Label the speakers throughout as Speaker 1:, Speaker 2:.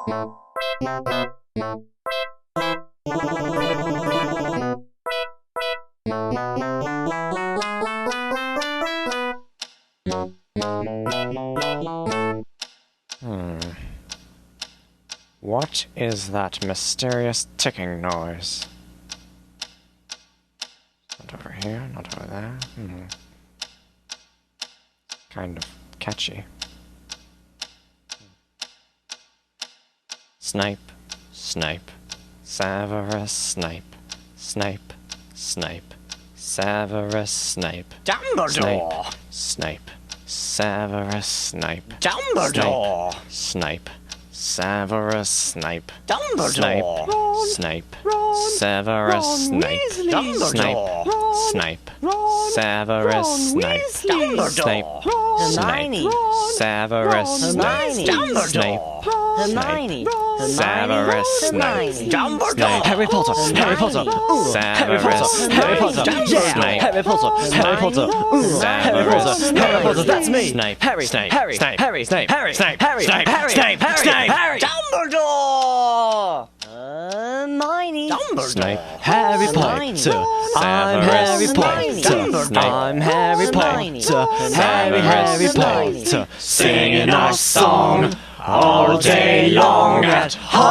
Speaker 1: What is that mysterious ticking noise? Not over here, not over there. Kind of catchy. Snipe, snipe, Severus Snape, Snape, Snape, Severus Snape,
Speaker 2: Dumbledore!
Speaker 1: Snape, Severus Snape,
Speaker 2: Dumbledore!
Speaker 1: Snape, Severus Snape,
Speaker 2: Dumbledore!
Speaker 1: Snape, Severus Snape,
Speaker 2: Dumbledore!
Speaker 1: Snape, Severus Snape, Snape,
Speaker 2: Hermione!
Speaker 1: Severus Snape, Snape,
Speaker 2: Hermione!
Speaker 1: Severus Snape,
Speaker 2: Dumbledore!
Speaker 3: Harry Potter! Harry Potter! Harry Potter! Harry Potter! Yeah! Harry Potter! Harry Potter! Harry Potter! Harry Potter! That's me!
Speaker 1: Snape,
Speaker 3: Harry!
Speaker 1: Snape,
Speaker 3: Harry!
Speaker 1: Snape,
Speaker 3: Harry!
Speaker 1: Snape,
Speaker 3: Harry!
Speaker 1: Snape,
Speaker 3: Harry!
Speaker 1: Snape,
Speaker 3: Harry!
Speaker 1: Snape,
Speaker 3: Harry!
Speaker 1: Snape,
Speaker 3: Harry!
Speaker 2: Dumbledore! Hermione!
Speaker 1: Snape,
Speaker 3: Harry Potter! I'm Harry Potter! I'm Harry Potter! Harry Potter!
Speaker 1: singing our song all day long at
Speaker 3: Hogwarts!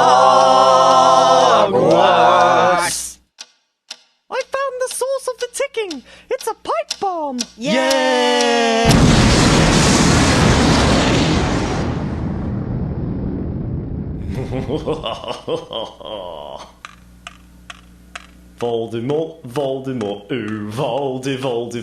Speaker 3: I found the source of the ticking! It's a pipe bomb!
Speaker 2: Yeah!
Speaker 4: Voldemort, Voldemort, ooh, Voldemort.